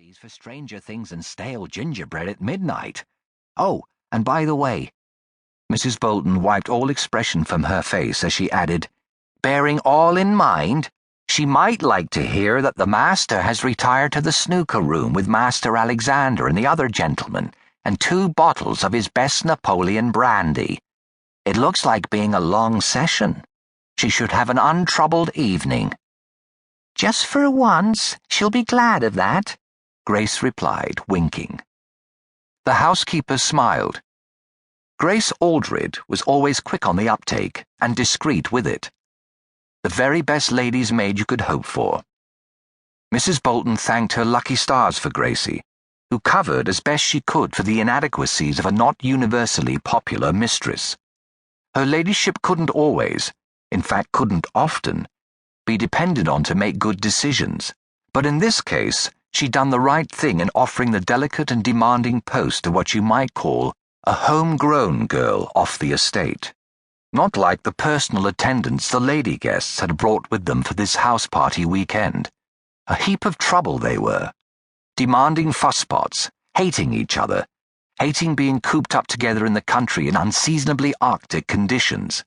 recipes for stranger things than stale gingerbread at midnight. Oh, and by the way, Mrs. Bolton wiped all expression from her face as she added, bearing all in mind, she might like to hear that the master has retired to the snooker room with Master Alexander and the other gentlemen, and 2 bottles of his best Napoleon brandy. It looks like being a long session. She should have an untroubled evening. Just for once, she'll be glad of that, Grace replied, winking. The housekeeper smiled. Grace Aldred was always quick on the uptake and discreet with it. The very best lady's maid you could hope for. Mrs. Bolton thanked her lucky stars for Gracie, who covered as best she could for the inadequacies of a not universally popular mistress. Her ladyship couldn't always, in fact couldn't often, be depended on to make good decisions, but in this case she'd done the right thing in offering the delicate and demanding post of what you might call a homegrown girl off the estate. Not like the personal attendants the lady guests had brought with them for this house party weekend. A heap of trouble they were. Demanding fusspots, hating each other, hating being cooped up together in the country in unseasonably Arctic conditions.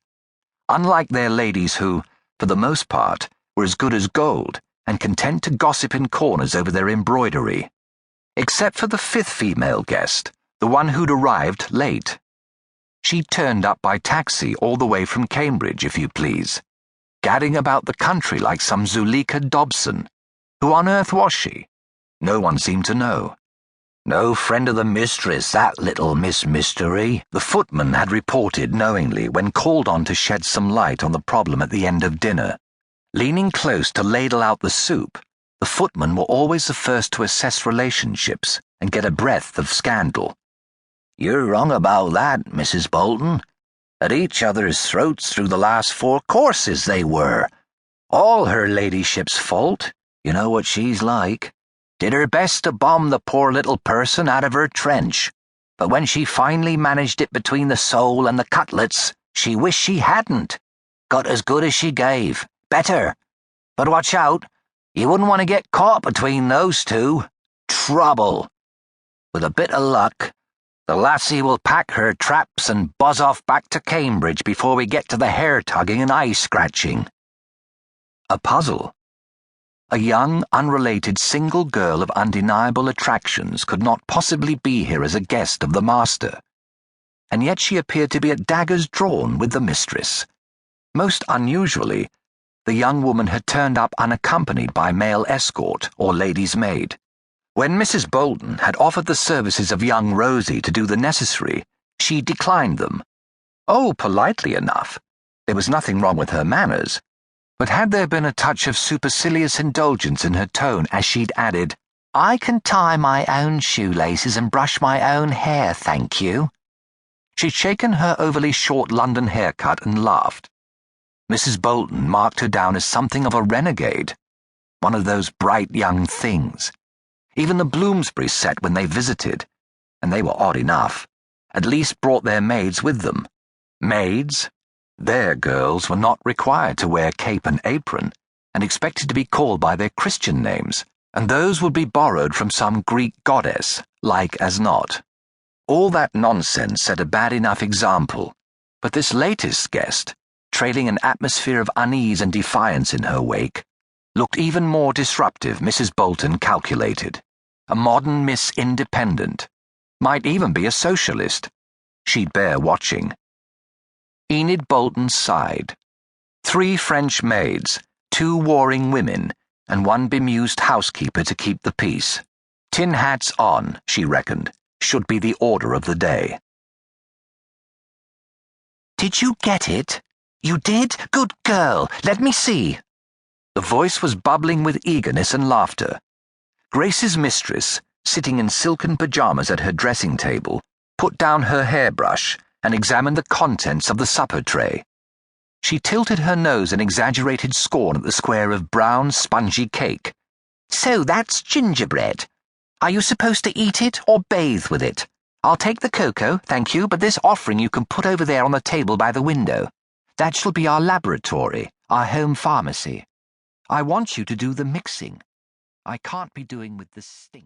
Unlike their ladies who, for the most part, were as good as gold and content to gossip in corners over their embroidery. Except for the 5th female guest, the one who'd arrived late. She'd turned up by taxi all the way from Cambridge, if you please, gadding about the country like some Zuleika Dobson. Who on earth was she? No one seemed to know. No friend of the mistress, that little Miss Mystery, the footman had reported knowingly when called on to shed some light on the problem at the end of dinner. Leaning close to ladle out the soup, the footmen were always the first to assess relationships and get a breath of scandal. You're wrong about that, Mrs. Bolton. At each other's throats through the last 4 courses they were. All her ladyship's fault. You know what she's like. Did her best to bomb the poor little person out of her trench, but when she finally managed it between the sole and the cutlets, she wished she hadn't. Got as good as she gave. Better. But watch out. You wouldn't want to get caught between those 2. Trouble. With a bit of luck, the lassie will pack her traps and buzz off back to Cambridge before we get to the hair-tugging and eye-scratching. A puzzle. A young, unrelated single girl of undeniable attractions could not possibly be here as a guest of the master. And yet she appeared to be at daggers drawn with the mistress. Most unusually, the young woman had turned up unaccompanied by male escort or lady's maid. When Mrs. Bolton had offered the services of young Rosie to do the necessary, she declined them. Oh, politely enough. There was nothing wrong with her manners. But had there been a touch of supercilious indulgence in her tone as she'd added, I can tie my own shoelaces and brush my own hair, thank you. She'd shaken her overly short London haircut and laughed. Mrs. Bolton marked her down as something of a renegade, one of those bright young things. Even the Bloomsbury set when they visited, and they were odd enough, at least brought their maids with them. Maids? Their girls were not required to wear cape and apron, and expected to be called by their Christian names, and those would be borrowed from some Greek goddess, like as not. All that nonsense set a bad enough example, but this latest guest, trailing an atmosphere of unease and defiance in her wake, looked even more disruptive, Mrs. Bolton calculated. A modern Miss Independent. Might even be a socialist. She'd bear watching. Enid Bolton sighed. 3 French maids, 2 warring women, and 1 bemused housekeeper to keep the peace. Tin hats on, she reckoned, should be the order of the day. Did you get it? You did? Good girl. Let me see. The voice was bubbling with eagerness and laughter. Grace's mistress, sitting in silken pajamas at her dressing table, put down her hairbrush and examined the contents of the supper tray. She tilted her nose in exaggerated scorn at the square of brown, spongy cake. So that's gingerbread. Are you supposed to eat it or bathe with it? I'll take the cocoa, thank you, but this offering you can put over there on the table by the window. That shall be our laboratory, our home pharmacy. I want you to do the mixing. I can't be doing with the stink.